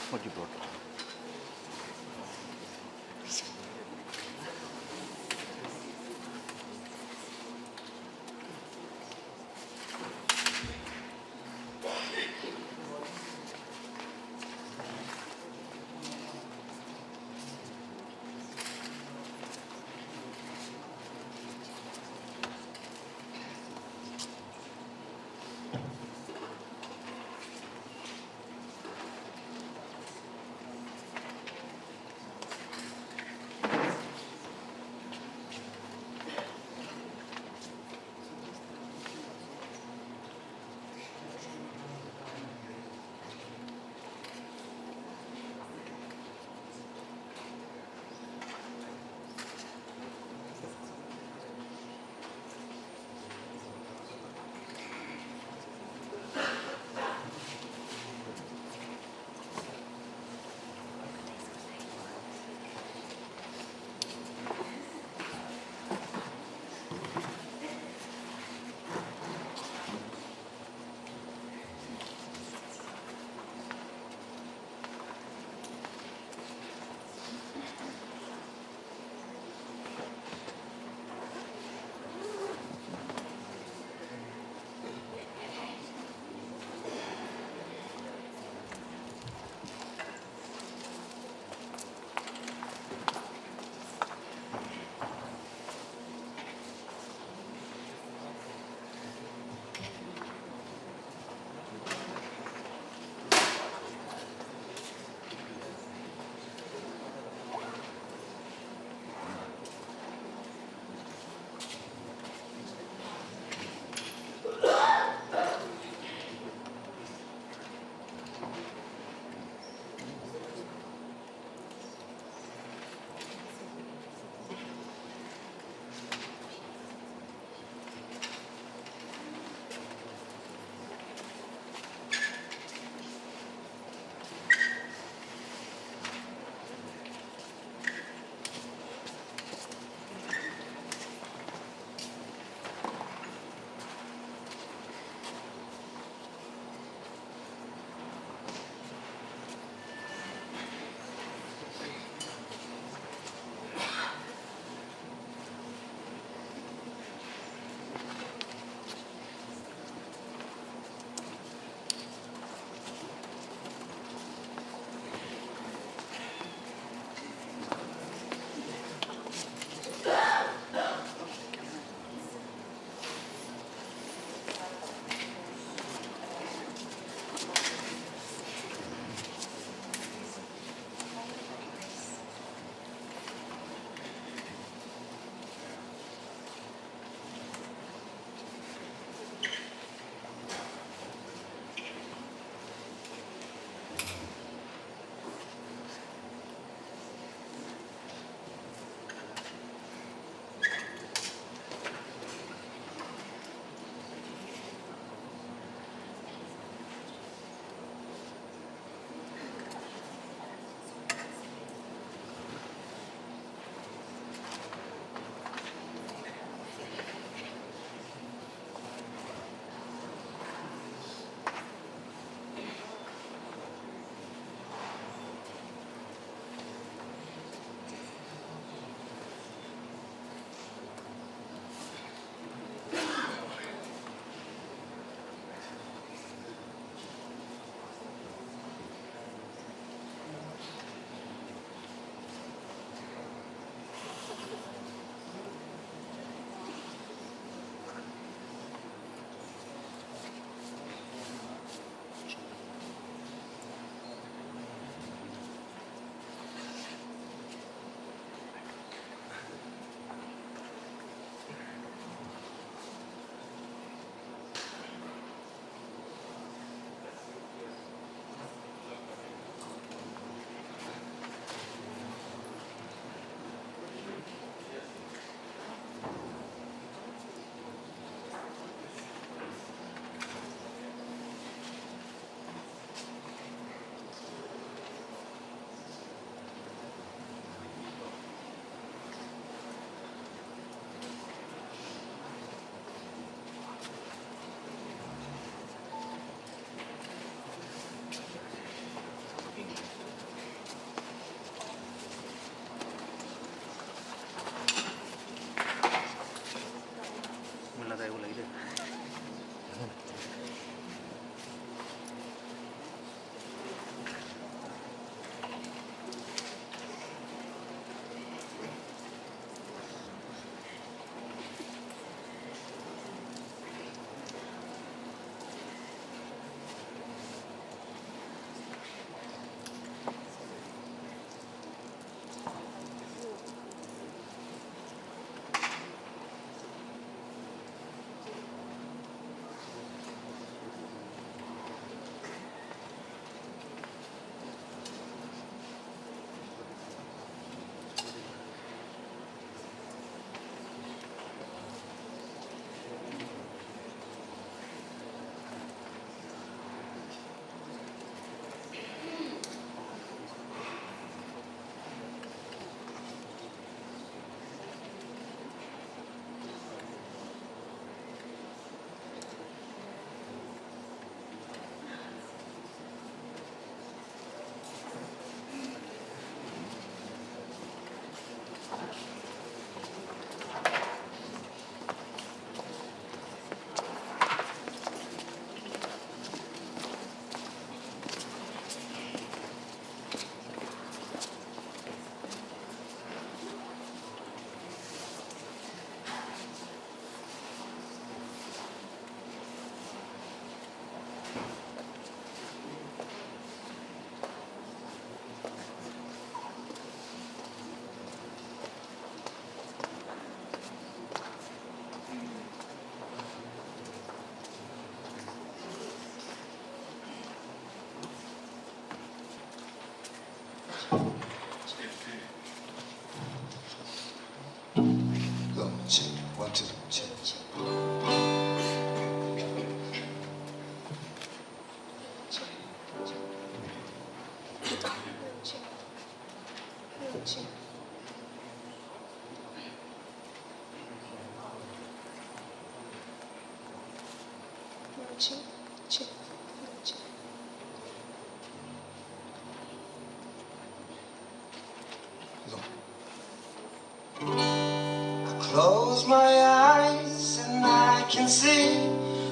What you brought? chip, chip, chip. Look. I close my eyes and I can see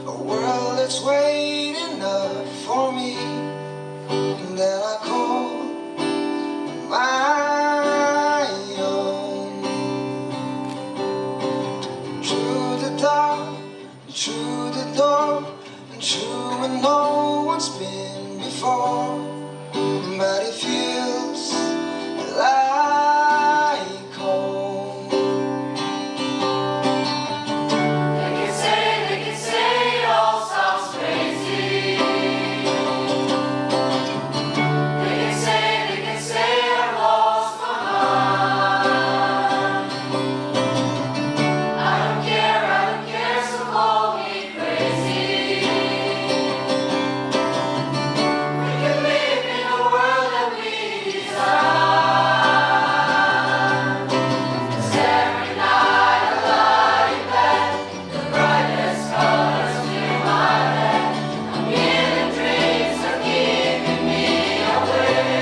a world that's waiting up for me, and that I call my own. Through the dark, through the door, and through where no one's been before, but it feels like home. They can say it all sounds crazy. They can say I've lost my mind. I don't care, so call me crazy. We can live in a world that we design. 'Cause every night I lie in bed, the brightest colors fill my head. A million dreams are keeping me awake.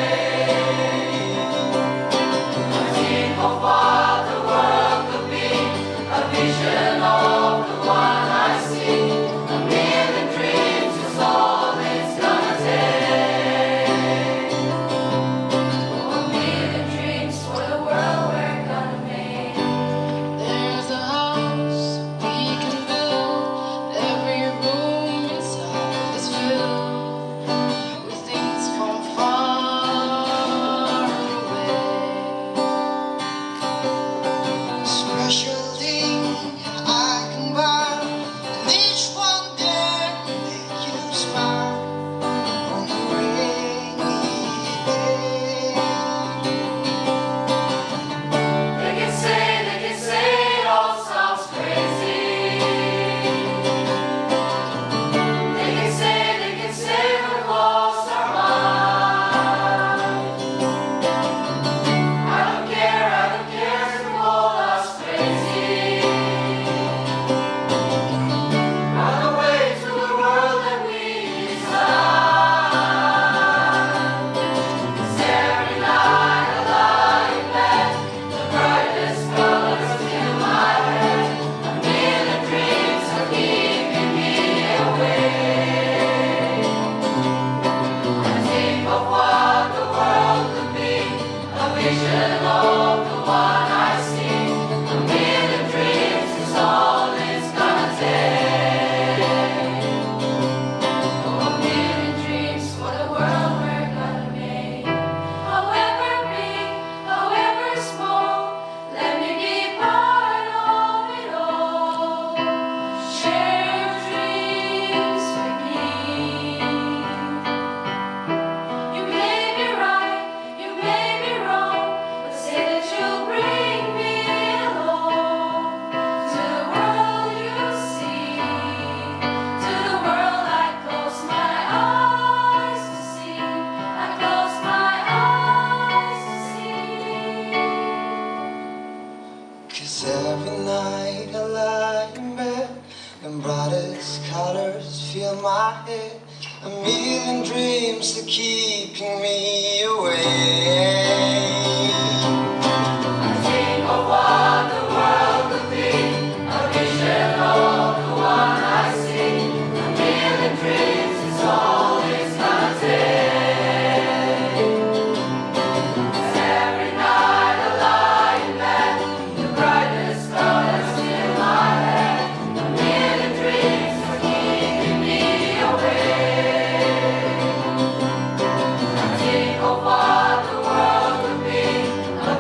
I think of what the world could be, a vision of the one I see. A million dreams is all it's gonna take. Oh, a million dreams for the world we're gonna make. There's a house we can build. Every room inside is filled with things from far away. Special thing I can buy, and each one there can make you smile on a rainy day. They can say it all sounds crazy. They can say we've lost our mind. I don't care, so call us crazy. Run away to the world that we design. 'Cause every night I lie in bed, the brightest colors fill my head. A million dreams are keeping me awake. I think of what the world could be, a vision of the one I see. A million dreams is all it's gonna take. Oh, a million dreams for the world we're gonna make. However big, however small, let me be part of it all. Share your dreams with me. You may be right, you may be wrong, but say that you'll bring me along to the world you see, to the world I close my eyes to see, I close my eyes to see. 'Cause every night I lie in bed, and brightest colors fill my head. A million dreams are keeping me awake. I think of what the world could be, a vision of the one I see. A million dreams is all it's gonna take. 'Cause every night I lie in bed, the brightest colors fill my head. A million dreams are keeping me awake. I think of what the world could be, a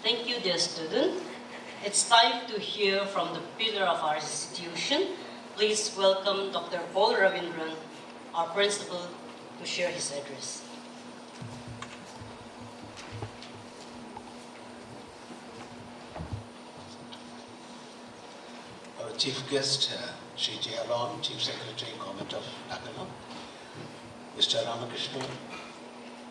Thank you, dear student. It's time to hear from the pillar of our institution. Please welcome Dr. Paul Ravindran, our principal, to share his address. Our chief guest, Sri J. Alon, Chief Secretary, Government of Nagaland, Mr. Ramakrishna,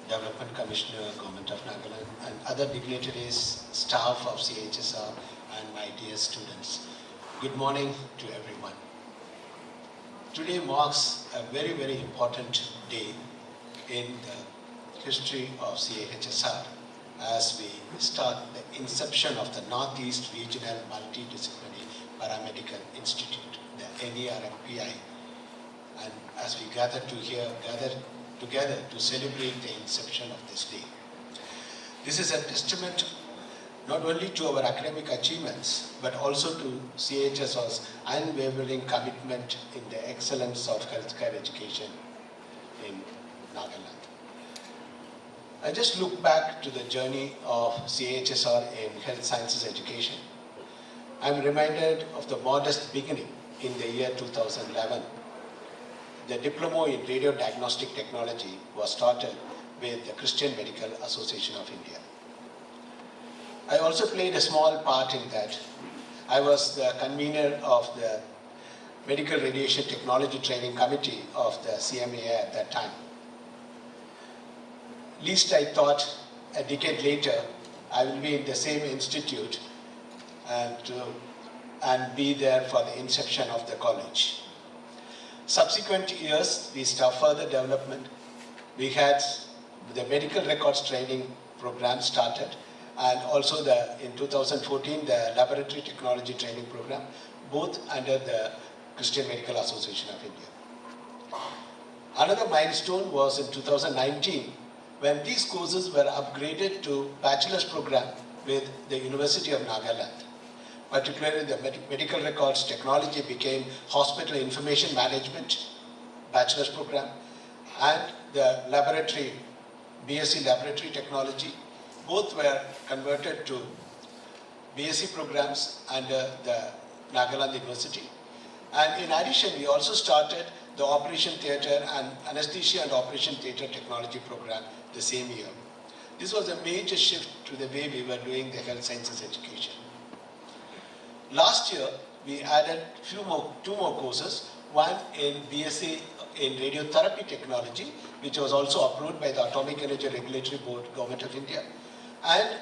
Development Commissioner, Government of Nagaland, and other dignitaries, staff of CHSR, and my dear students. Good morning to everyone. Today marks a very, very important day in the history of CHSR as we start the inception of the Northeast Regional Multidisciplinary Paramedical Institute, the NERMPI. And as we gather together to celebrate the inception of this day. This is a testament not only to our academic achievements, but also to CHSR's unwavering commitment in the excellence of healthcare education in Nagaland. I just look back to the journey of CHSR in health sciences education. I'm reminded of the modest beginning in the year 2011. The Diploma in Radio Diagnostic Technology was started with the Christian Medical Association of India. I also played a small part in that. I was the convener of the Medical Radiation Technology Training Committee of the CMA at that time. Least I thought a decade later, I will be in the same institute and be there for the inception of the college. Subsequent years, we saw further development. We had the medical records training program started, and also in 2014, the laboratory technology training program, both under the Christian Medical Association of India. Another milestone was in 2019, when these courses were upgraded to bachelor's program with the University of Nagaland. Particularly the medical records technology became hospital information management bachelor's program, and the laboratory, BSc laboratory technology, both were converted to BSc programs under the Nagaland University. And in addition, we also started the operation theatre and anesthesia and operation theatre technology program the same year. This was a major shift to the way we were doing the health sciences education. Last year, we added two more courses, one in BSc in radiotherapy technology, which was also approved by the Atomic Energy Regulatory Board, Government of India, and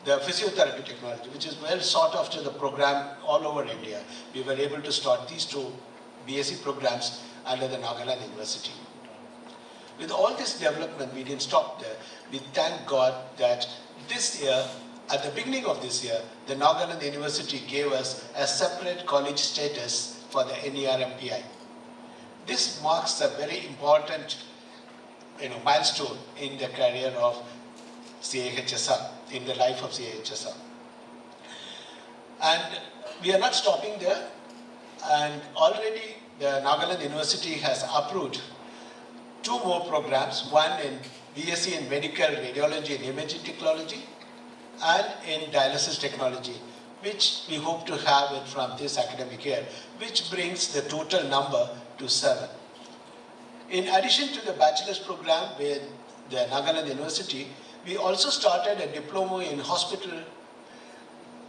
the physiotherapy technology, which is well sought after the program all over India. We were able to start these two BSc programs under the Nagaland University. With all this development, we didn't stop there. We thank God that this year, at the beginning of this year, the Nagaland University gave us a separate college status for the NERMPI. This marks a very important milestone in the career of CHSR, in the life of CHSR. And we are not stopping there. And already the Nagaland University has approved two more programs, one in BSc in Medical Radiology and Imaging Technology, and in dialysis technology, which we hope to have it from this academic year, which brings the total number to 7. In addition to the bachelor's program with the Nagaland University, we also started a diploma in hospital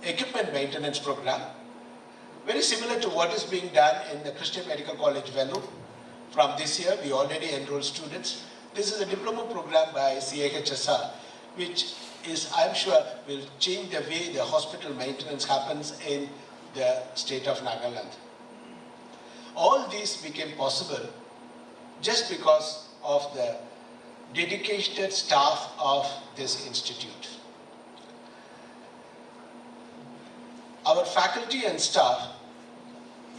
equipment maintenance program, very similar to what is being done in the Christian Medical College, Vellore. From this year, we already enrolled students. This is a diploma program by CHSR, which is, I'm sure, will change the way the hospital maintenance happens in the state of Nagaland. All these became possible just because of the dedicated staff of this institute. Our faculty and staff,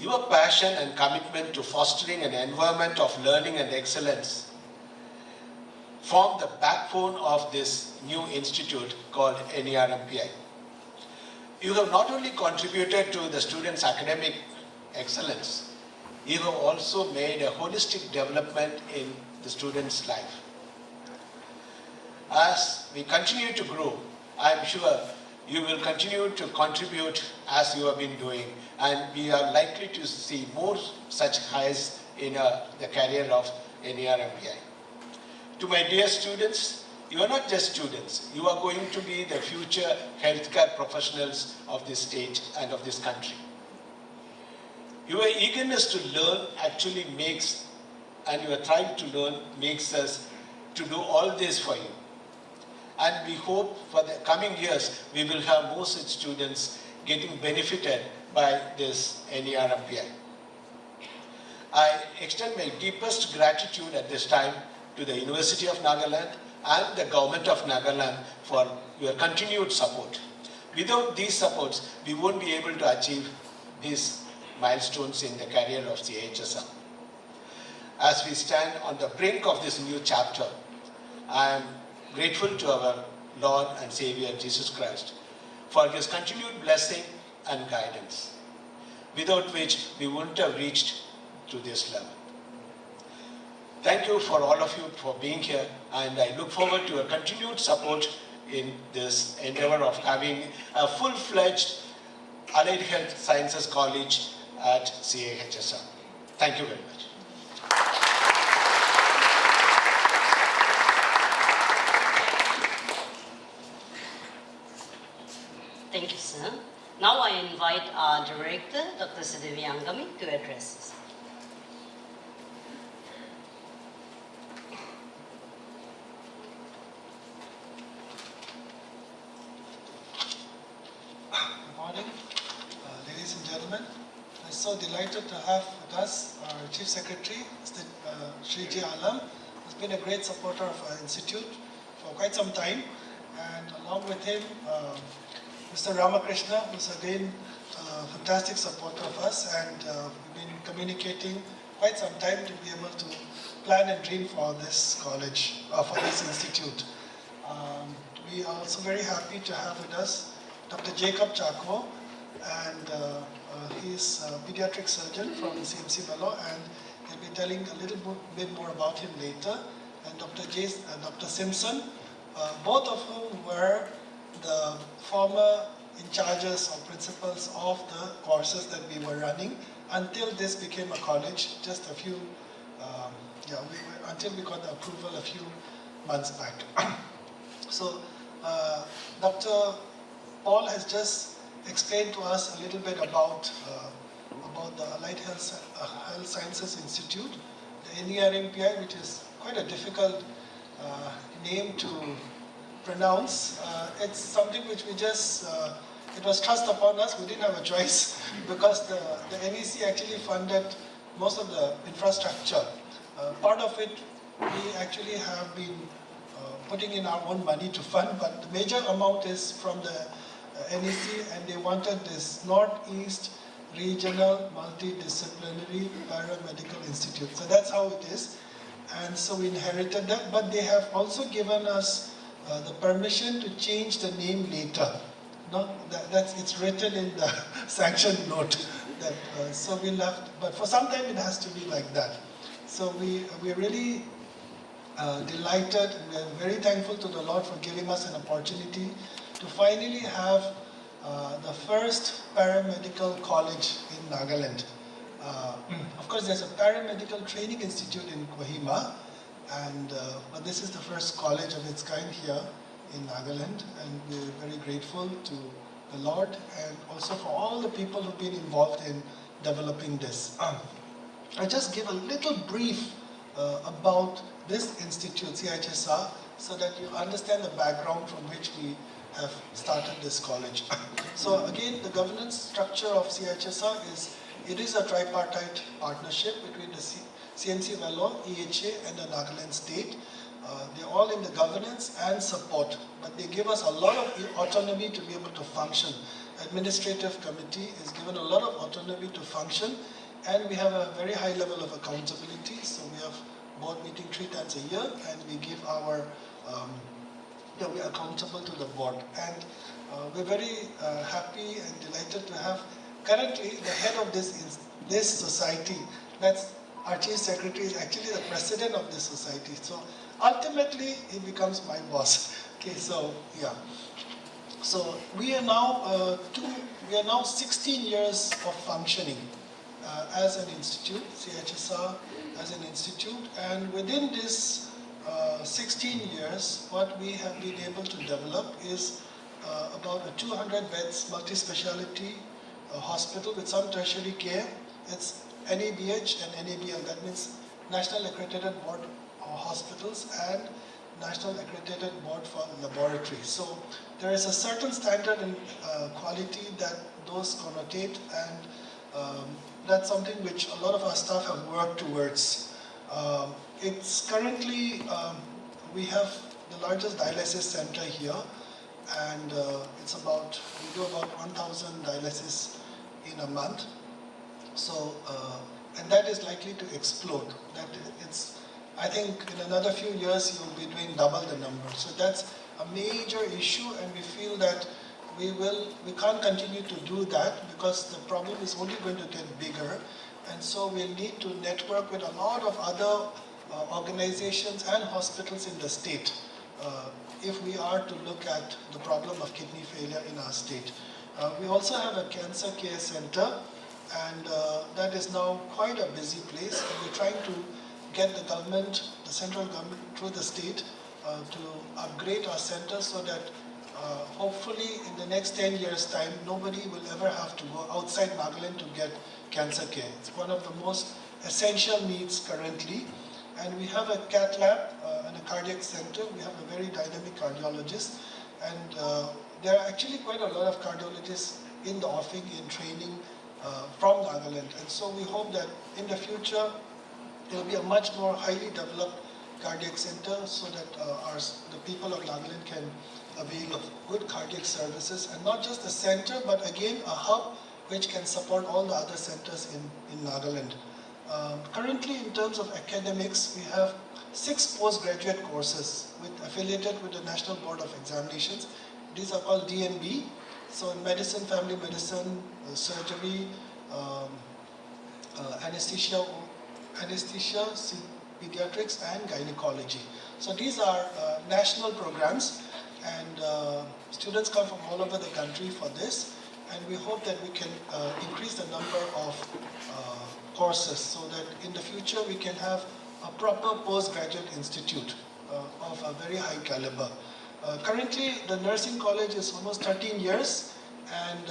your passion and commitment to fostering an environment of learning and excellence form the backbone of this new institute called NERMPI. You have not only contributed to the students' academic excellence, you have also made a holistic development in the students' life. As we continue to grow, I am sure You will continue to contribute as you have been doing, and we are likely to see more such highs in the career of NERMPI. To my dear students, you are not just students, you are going to be the future healthcare professionals of this state and of this country. Your eagerness to learn actually makes, and your trying to learn makes us to do all this for you. And we hope for the coming years, we will have more such students getting benefited by this NERMPI. I extend my deepest gratitude at this time to the University of Nagaland and the Government of Nagaland for your continued support. Without these supports, we won't be able to achieve these milestones in the career of CHSR. As we stand on the brink of this new chapter, I am grateful to our Lord and Savior Jesus Christ for His continued blessing and guidance, without which we wouldn't have reached to this level. Thank you for all of you for being here, and I look forward to your continued support in this endeavor of having a full-fledged Allied Health Sciences College at CAHSR. Thank you very much. Thank you, sir. Now I invite our director, Dr. Sidevi Angami, to address us. Good morning, ladies and gentlemen. I'm so delighted to have with us our Chief Secretary, Mr. Shri J. Alam, who's been a great supporter of our institute for quite some time, and along with him, Mr. Ramakrishna, who's again a fantastic supporter of us, and we've been communicating quite some time to be able to plan and dream for this college, for this institute. We are also very happy to have with us Dr. Jacob Chako, and he's a pediatric surgeon from CMC Bello, and he'll be telling a little bit more about him later. And Dr. Simpson, both of whom were the former in charges or principals of the courses that we were running until this became a college just a few, until we got the approval a few months back. So Dr. Paul has just explained to us a little bit about the Allied Health Sciences Institute, the NERMPI, which is quite a difficult name to pronounce. It's something which we just, it was thrust upon us, we didn't have a choice because the NEC actually funded most of the infrastructure. Part of it we actually have been putting in our own money to fund, but the major amount is from the NEC, and they wanted this Northeast Regional Multidisciplinary Paramedical Institute. So that's how it is. And so we inherited that, but they have also given us the permission to change the name later. No, it's written in the sanction note. That, so we'll have to, but for some time it has to be like that. So we're really delighted, and we're very thankful to the Lord for giving us an opportunity to finally have the first paramedical college in Nagaland. Of course, there's a paramedical training institute in Kohima, and but this is the first college of its kind here in Nagaland, and we're very grateful to the Lord and also for all the people who've been involved in developing this. I just give a little brief about this institute, CHSR, so that you understand the background from which we have started this college. So again, the governance structure of CHSR is, it is a tripartite partnership between the CMC Vellore, EHA and the Nagaland state. They're all in the governance and support, but they give us a lot of autonomy to be able to function. Administrative committee is given a lot of autonomy to function, and we have a very high level of accountability. So we have board meeting 3 times a year, and we give our, we're accountable to the board. And we're very happy and delighted to have currently the head of this society. That's our chief secretary, is actually the president of this society. So ultimately, he becomes my boss. Okay, so yeah. So we are now 16 years of functioning as an institute, CHSR as an institute, and within this 16 years, what we have been able to develop is about a 200 beds multi-speciality hospital with some tertiary care. It's NABH and NABL, that means National Accredited Board Hospitals and National Accredited Board for Laboratories. So there is a certain standard in quality that those connotate, and that's something which a lot of our staff have worked towards. It's currently, we have the largest dialysis center here, and we do about 1,000 dialysis in a month. So, and that is likely to explode. I think in another few years you'll be doing double the number. So that's a major issue, and we feel that we can't continue to do that because the problem is only going to get bigger, and so we'll need to network with a lot of other organizations and hospitals in the state if we are to look at the problem of kidney failure in our state. We also have a cancer care center, and that is now quite a busy place, and we're trying to get the government, the central government through the state to upgrade our center so that hopefully in the next 10 years time nobody will ever have to go outside Nagaland to get cancer care. It's one of the most essential needs currently, and we have a cath lab and a cardiac center. We have a very dynamic cardiologist, and there are actually quite a lot of cardiologists in the offing in training from Nagaland, and so we hope that in the future there will be a much more highly developed cardiac center so that the people of Nagaland can avail of good cardiac services, and not just a center but again a hub which can support all the other centers in Nagaland. Currently in terms of academics, we have 6 postgraduate courses affiliated with the National Board of Examinations. These are called DNB. So in medicine, family medicine, surgery, anesthesia, pediatrics, and gynecology. So these are national programs, and students come from all over the country for this, and we hope that we can increase the number of courses so that in the future we can have a proper postgraduate institute of a very high caliber. Currently the nursing college is almost 13 years and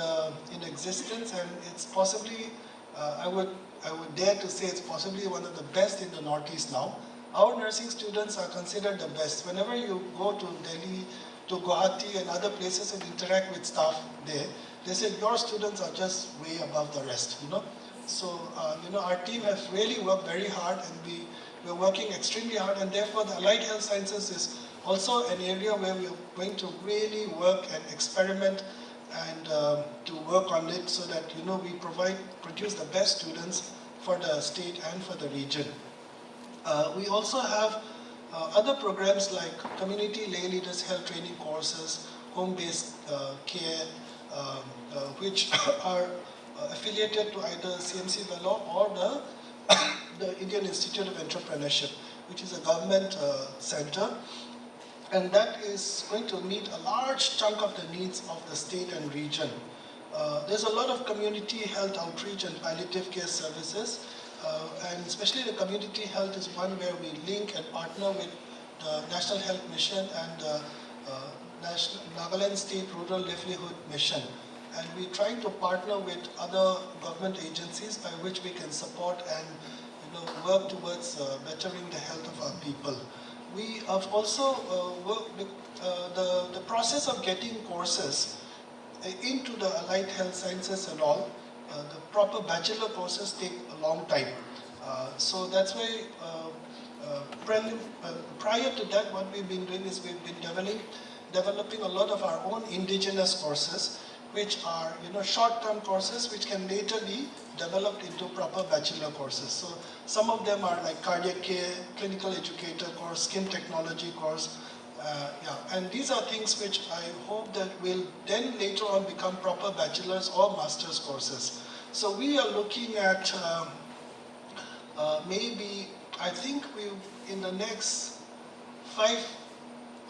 in existence, and it's possibly, I would dare to say it's possibly one of the best in the Northeast now. Our nursing students are considered the best. Whenever you go to Delhi, to Guwahati and other places and interact with staff there, they say your students are just way above the rest, you know. So, our team has really worked very hard, and we're working extremely hard, and therefore the allied health sciences is also an area where we're going to really work and experiment and to work on it so that, we produce the best students for the state and for the region. We also have other programs like community lay leaders health training courses, home-based care, which are affiliated to either CMC Vellore or the Indian Institute of Entrepreneurship, which is a government center, and that is going to meet a large chunk of the needs of the state and region. There's a lot of community health outreach and palliative care services, and especially the community health is one where we link and partner with the National Health Mission and the Nagaland State Rural Livelihood Mission. And we're trying to partner with other government agencies by which we can support and work towards bettering the health of our people. We have also worked with the process of getting courses into the allied health sciences and all. The proper bachelor courses take a long time. So that's why prior to that, what we've been doing is we've been developing a lot of our own indigenous courses, which are short-term courses which can later be developed into proper bachelor courses. So some of them are like cardiac care, clinical educator course, skin technology course, and these are things which I hope that will then later on become proper bachelor's or master's courses. So we are looking at maybe, I think in the next 5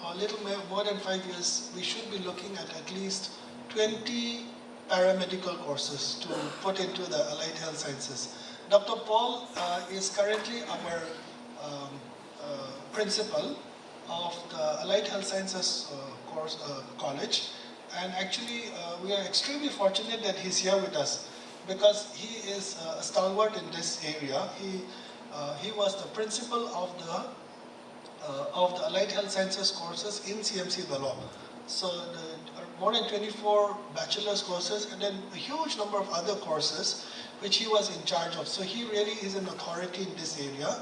a little more than 5 years, we should be looking at least 20 paramedical courses to put into the allied health sciences. Dr. Paul is currently our principal of the Allied Health Sciences college, and actually we are extremely fortunate that he's here with us because he is a stalwart in this area. He was the principal of the Allied Health Sciences courses in CMC Vellore. So more than 24 bachelor's courses and then a huge number of other courses which he was in charge of. So he really is an authority in this area.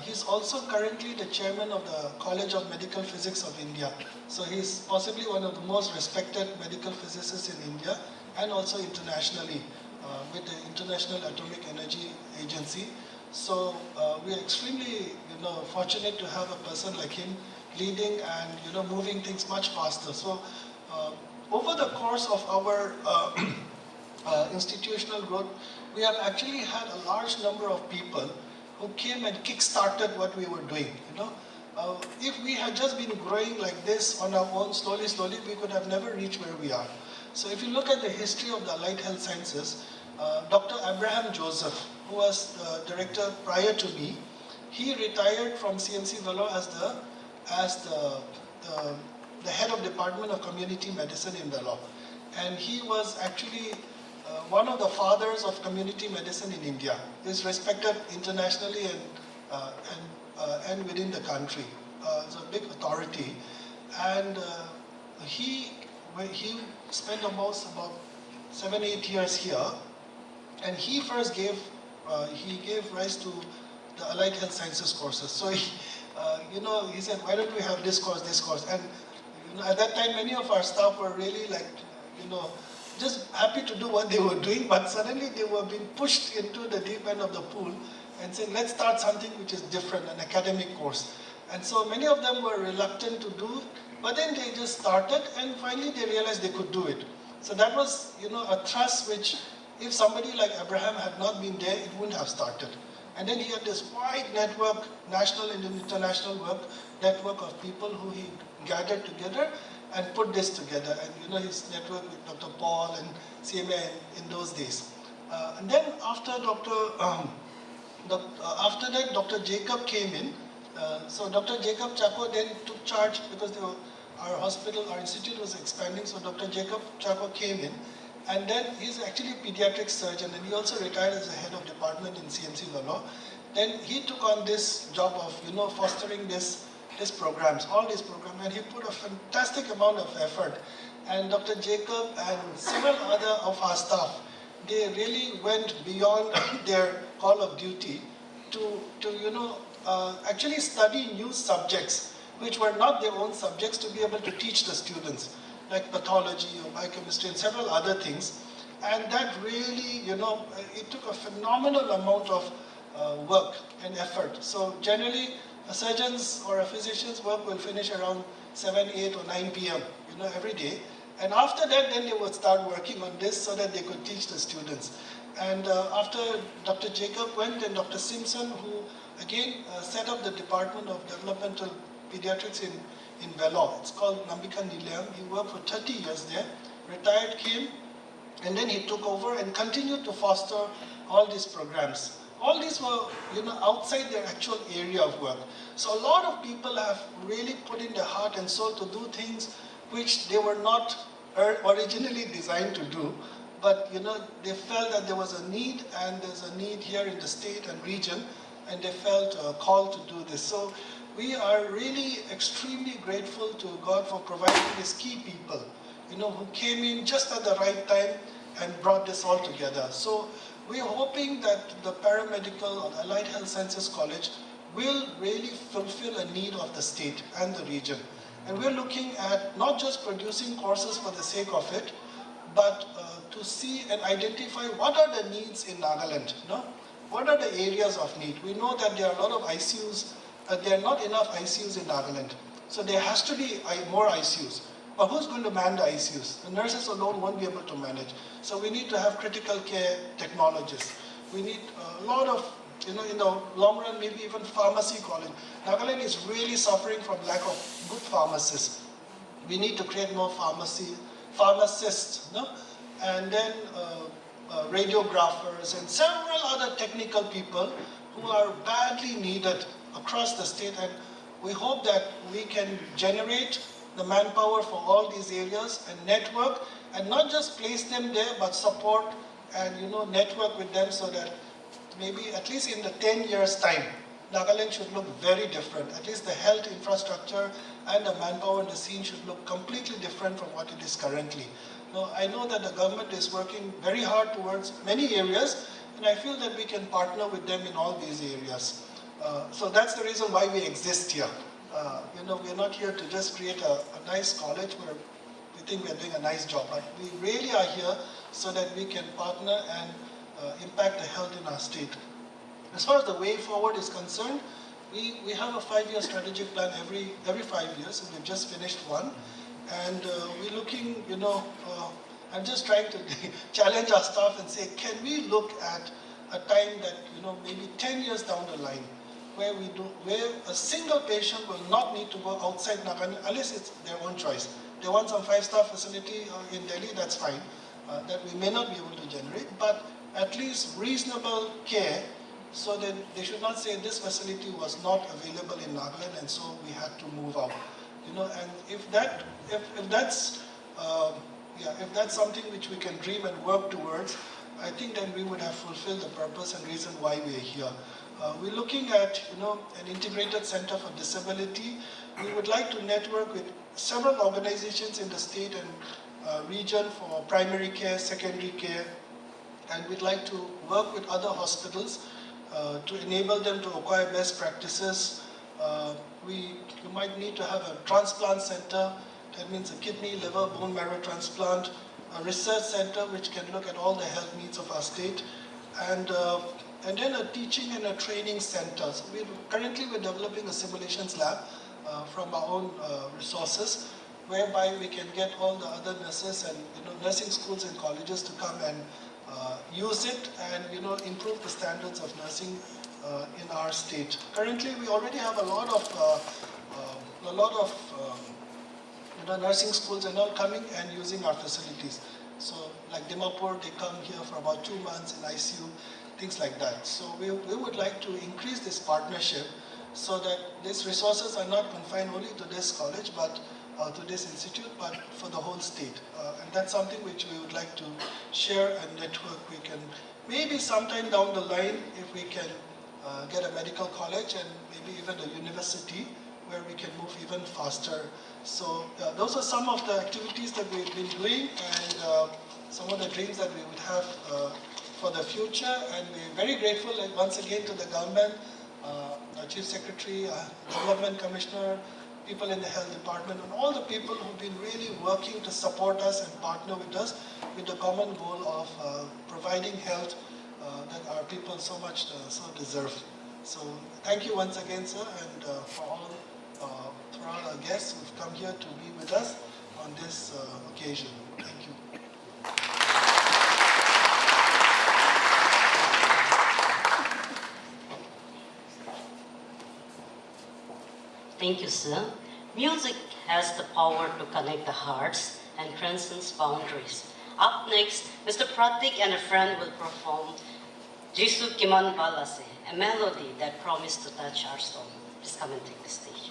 He's also currently the chairman of the College of Medical Physics of India. So he's possibly one of the most respected medical physicists in India and also internationally with the International Atomic Energy Agency. So we are extremely fortunate to have a person like him leading and moving things much faster. So over the course of our institutional growth, we have actually had a large number of people who came and kick-started what we were doing. If we had just been growing like this on our own, slowly, we could have never reached where we are. So if you look at the history of the Allied Health Sciences, Dr. Abraham Joseph, who was the director prior to me, he retired from CMC Vellore as the head of Department of Community Medicine in Vellore. And he was actually one of the fathers of community medicine in India. He's respected internationally and within the country. He's a big authority. And he spent almost about 7-8 years here. And he first gave rise to the Allied Health Sciences courses. So he said, why don't we have this course? And at that time, many of our staff were really like, just happy to do what they were doing, but suddenly they were being pushed into the deep end of the pool and saying, let's start something which is different, an academic course. And so many of them were reluctant to do it, but then they just started and finally they realized they could do it. So that was, a thrust which, if somebody like Abraham had not been there, it wouldn't have started. And then he had this wide network, national and international network of people who he gathered together and put this together. And his network with Dr. Paul and CMA in those days. And then after that, Dr. Jacob came in. So Dr. Jacob Chako then took charge because our institute was expanding. So Dr. Jacob Chako came in. And then he's actually a pediatric surgeon, and he also retired as the head of department in CMC Vellore. Then he took on this job of fostering all these programs, and he put a fantastic amount of effort. And Dr. Jacob and several other of our staff, they really went beyond their call of duty to actually study new subjects which were not their own subjects to be able to teach the students, like pathology or biochemistry and several other things. And that really, it took a phenomenal amount of work and effort. So generally, a surgeon's or a physician's work will finish around 7, 8 or 9 p.m. Every day. And after that, then they would start working on this so that they could teach the students. And after Dr. Jacob went, and Dr. Simpson, who again set up the Department of Developmental Pediatrics in Vellore. It's called NERMPI Inception. He worked for 30 years there, retired, came, and then he took over and continued to foster all these programs. All these were, outside their actual area of work. So a lot of people have really put in their heart and soul to do things which they were not originally designed to do. But, they felt that there was a need, and there's a need here in the state and region, and they felt called to do this. So we are really extremely grateful to God for providing these key people, who came in just at the right time and brought this all together. So we are hoping that the paramedical or the Allied Health Sciences College will really fulfill a need of the state and the region. And we're looking at not just producing courses for the sake of it, but to see and identify what are the needs in Nagaland. What are the areas of need? We know that there are a lot of ICUs, there are not enough ICUs in Nagaland. So there has to be more ICUs. But who's going to man the ICUs? The nurses alone won't be able to manage. So we need to have critical care technologists. We need a lot of in the long run, maybe even pharmacy college. Nagaland is really suffering from lack of good pharmacists. We need to create more pharmacists, no? And then radiographers and several other technical people who are badly needed across the state. And we hope that we can generate the manpower for all these areas and network, and not just place them there, but support and network with them, so that maybe at least in the 10 years time, Nagaland should look very different. At least the health infrastructure and the manpower in the scene should look completely different from what it is currently. Now, I know that the government is working very hard towards many areas, and I feel that we can partner with them in all these areas. So that's the reason why we exist here. We're not here to just create a nice college where we think we're doing a nice job, but we really are here so that we can partner and impact the health in our state. As far as the way forward is concerned, we have a 5-year strategic plan every 5 years, and we've just finished one. And we're looking, I'm just trying to challenge our staff and say, can we look at a time that, maybe 10 years down the line, where a single patient will not need to go outside Nagaland unless it's their own choice. They want some 5-star facility in Delhi, that's fine. That we may not be able to generate, but at least reasonable care, so that they should not say this facility was not available in Nagaland and so we had to move out. And if that's something which we can dream and work towards, I think then we would have fulfilled the purpose and reason why we are here. We're looking at an integrated center for disability. We would like to network with several organizations in the state and region for primary care, secondary care, and we'd like to work with other hospitals to enable them to acquire best practices. You might need to have a transplant center, that means a kidney, liver, bone marrow transplant, a research center which can look at all the health needs of our state, and then a teaching and a training center. So currently we're developing a simulations lab from our own resources, whereby we can get all the other nurses and nursing schools and colleges to come and use it and improve the standards of nursing in our state. Currently, we already have a lot of nursing schools and all coming and using our facilities. So, like Dimapur, they come here for about 2 months in ICU, things like that. So we would like to increase this partnership so that these resources are not confined only to this college, but to this institute, but for the whole state. And that's something which we would like to share and network. We can maybe sometime down the line, if we can get a medical college and maybe even a university where we can move even faster. So those are some of the activities that we've been doing and some of the dreams that we would have for the future. And we're very grateful once again to the government, our Chief Secretary, Development Commissioner, people in the health department, and all the people who've been really working to support us and partner with us with the common goal of providing health that our people so much so deserve. So thank you once again, sir, and for all our guests who've come here to be with us on this occasion. Thank you. Thank you, sir. Music has the power to connect the hearts and transcends boundaries. Up next, Mr. Pratik and a friend will perform Jisu Kiman Balase, a melody that promised to touch our soul. Please come and take the stage.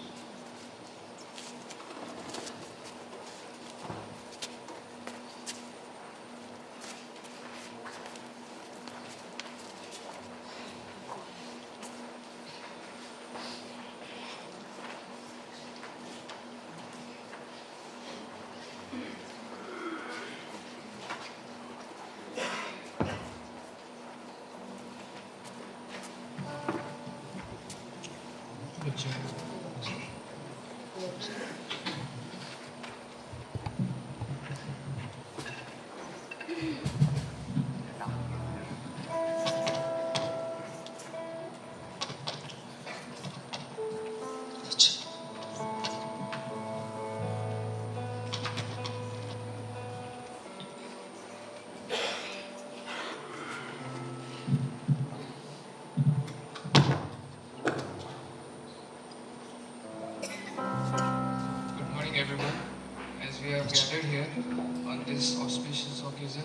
on this auspicious occasion.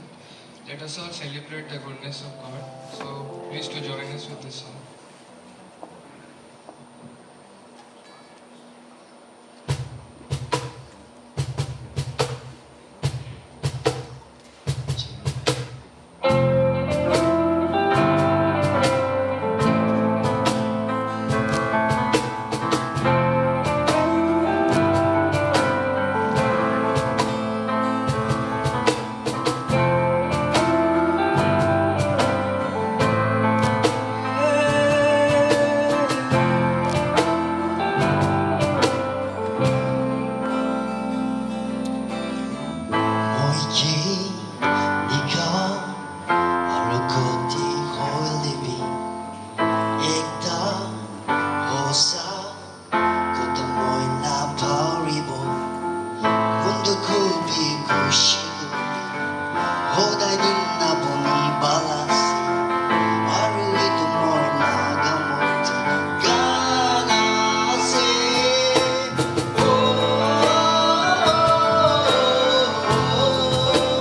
Let us all celebrate the goodness of God. So please to join us with this song. 모이기 네가 알고디 홀리비 ekta hosa kota moi na paribo mundo kubi kushido hodai din na boni balasi aruido moi na gamoti ganase oh, oh, oh, oh.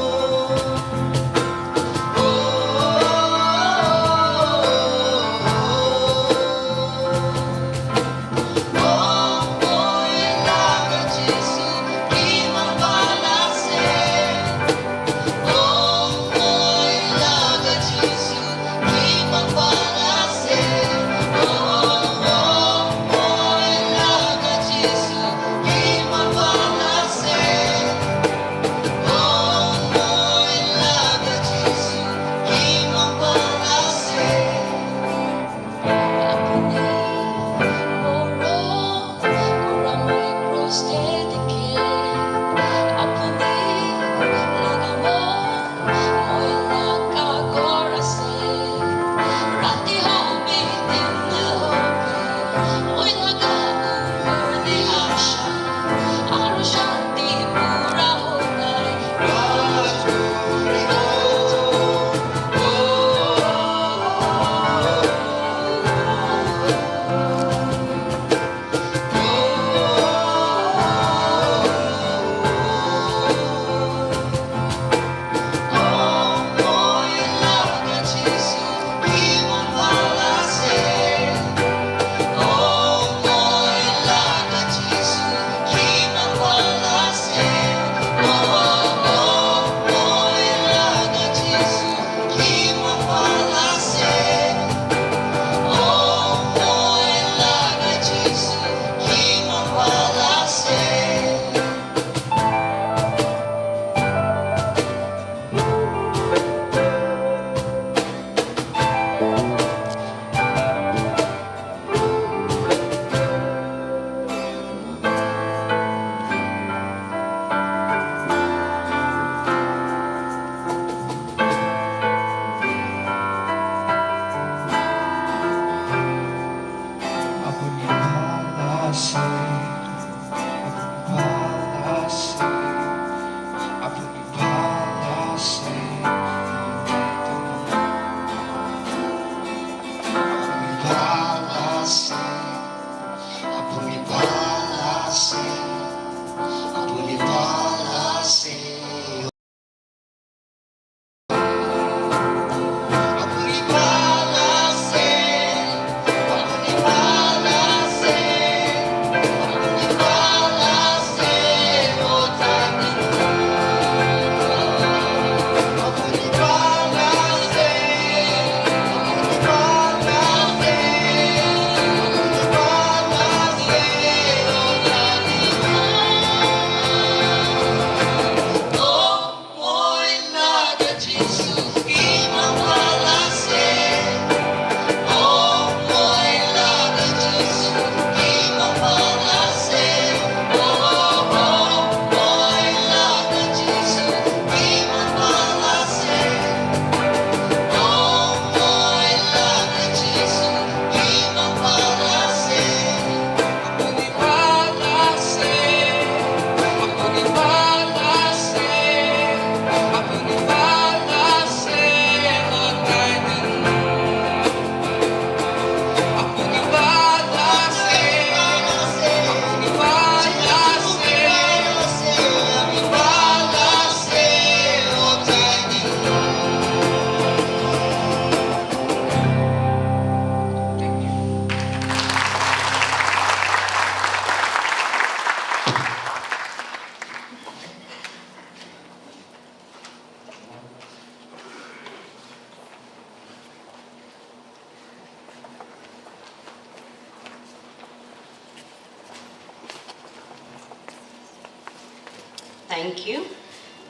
Thank you.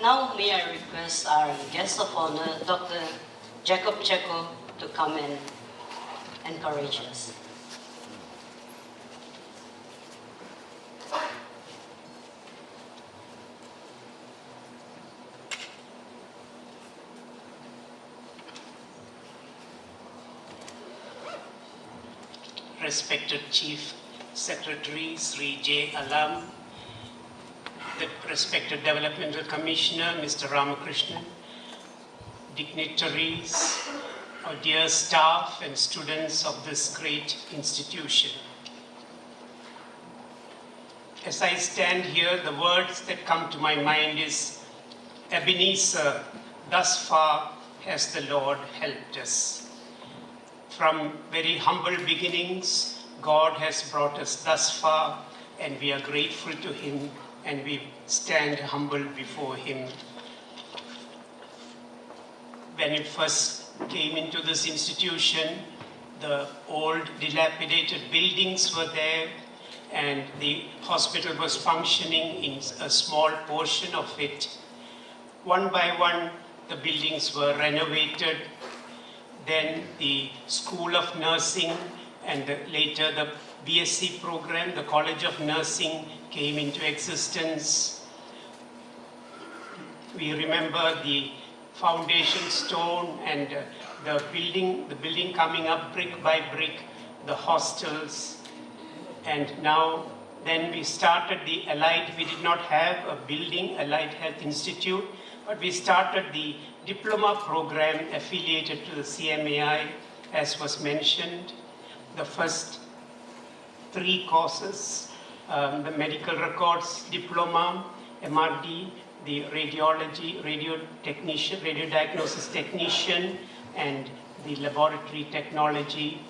Now may I request our guest of honor, Dr. Jacob Checo, to come and encourage us. Respected Chief Secretary Sri J. Alam, the respected Developmental Commissioner Mr. Ramakrishnan, dignitaries, our dear staff and students of this great institution. As I stand here, the words that come to my mind is, Ebenezer, thus far has the Lord helped us. From very humble beginnings, God has brought us thus far, and we are grateful to Him, and we stand humble before Him. When it first came into this institution, the old dilapidated buildings were there, and the hospital was functioning in a small portion of it. One by one, the buildings were renovated. Then the School of Nursing and later the BSc program, the College of Nursing, came into existence. We remember the foundation stone and the building coming up brick by brick, the hostels. And now, then we started the Allied, we did not have a building, Allied Health Institute, but we started the diploma program affiliated to the CMAI, as was mentioned. The first 3 courses, the medical records diploma, MRD, the radiology, radio diagnosis technician, and the laboratory technology.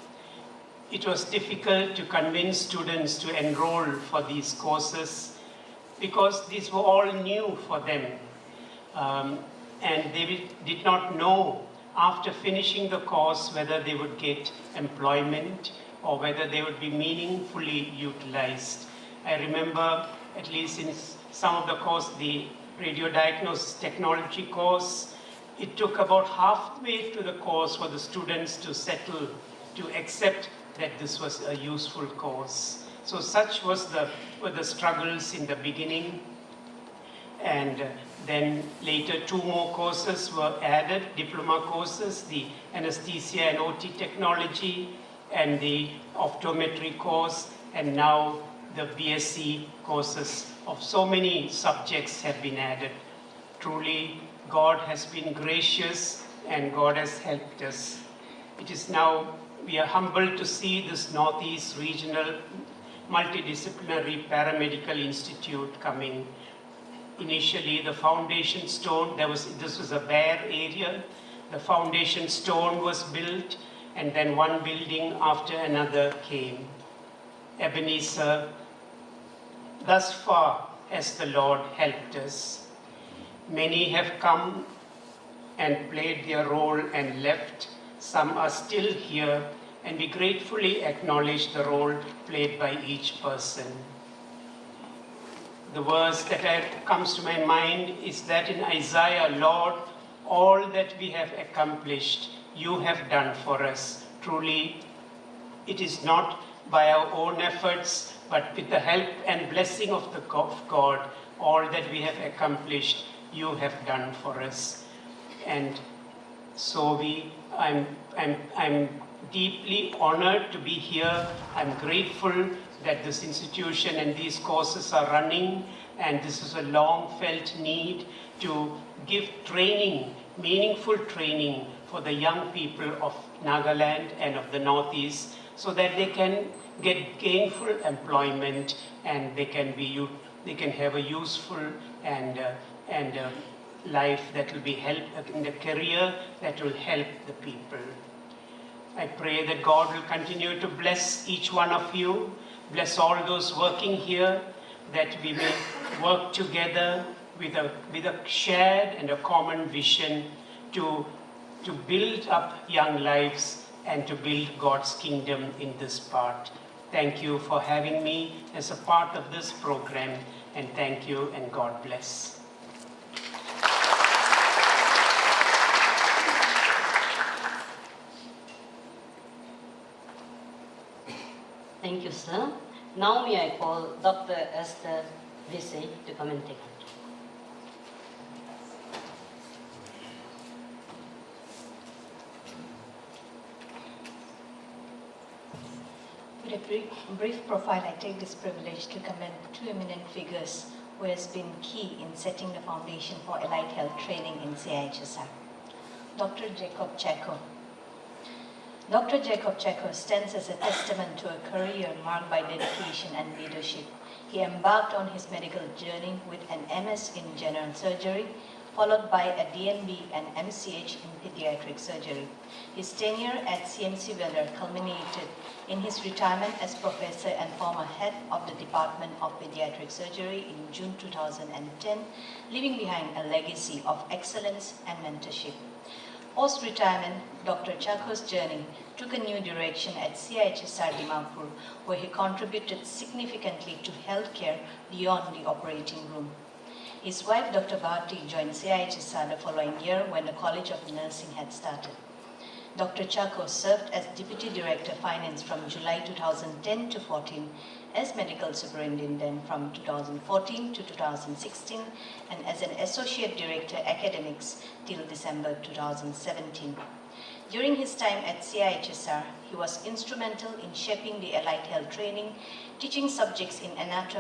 It was difficult to convince students to enroll for these courses because these were all new for them. And they did not know after finishing the course whether they would get employment or whether they would be meaningfully utilized. I remember, at least in some of the course, the radio diagnosis technology course, it took about halfway to the course for the students to settle, to accept that this was a useful course. So such were the struggles in the beginning. And then later 2 more courses were added, diploma courses, the anesthesia and OT technology and the optometry course, and now the BSc courses of so many subjects have been added. Truly, God has been gracious and God has helped us. It is now, we are humbled to see this Northeast Regional Multidisciplinary Paramedical Institute coming. Initially, the foundation stone, this was a bare area. The foundation stone was built, and then one building after another came. Ebenezer, thus far has the Lord helped us. Many have come and played their role and left. Some are still here, and we gratefully acknowledge the role played by each person. The verse that comes to my mind is that in Isaiah, Lord, all that we have accomplished, you have done for us. Truly, it is not by our own efforts, but with the help and blessing of God, all that we have accomplished, you have done for us. And so I'm deeply honored to be here. I'm grateful that this institution and these courses are running, and this is a long-felt need to give training, meaningful training for the young people of Nagaland and of the Northeast, so that they can get gainful employment and they can have a useful and life that will be helped in the career that will help the people. I pray that God will continue to bless each one of you, bless all those working here, that we may work together with a shared and a common vision to build up young lives and to build God's kingdom in this part. Thank you for having me as a part of this program, and thank you and God bless. you, sir. Now may I call Dr. Esther Vise to come and take control. With a brief profile, I take this privilege to commend two eminent figures who has been key in setting the foundation for allied health training in CIHSR. Dr. Jacob Chacko. Dr. Jacob Chacko stands as a testament to a career marked by dedication and leadership. He embarked on his medical journey with an MS in general surgery, followed by a DNB and MCH in pediatric surgery. His tenure at CMC Weller culminated in his retirement as professor and former head of the Department of Pediatric Surgery in June 2010, leaving behind a legacy of excellence and mentorship. Post-retirement, Dr. Chacko's journey took a new direction at CIHSR Dimapur, where he contributed significantly to healthcare beyond the operating room. His wife, Dr. Bharti, joined CIHSR the following year when the College of Nursing had started. Dr. Chacko served as Deputy Director Finance from July 2010 to 14, as Medical Superintendent from 2014 to 2016, and as an Associate Director Academics till December 2017. During his time at CIHSR, he was instrumental in shaping the allied health training, teaching subjects in anatomy,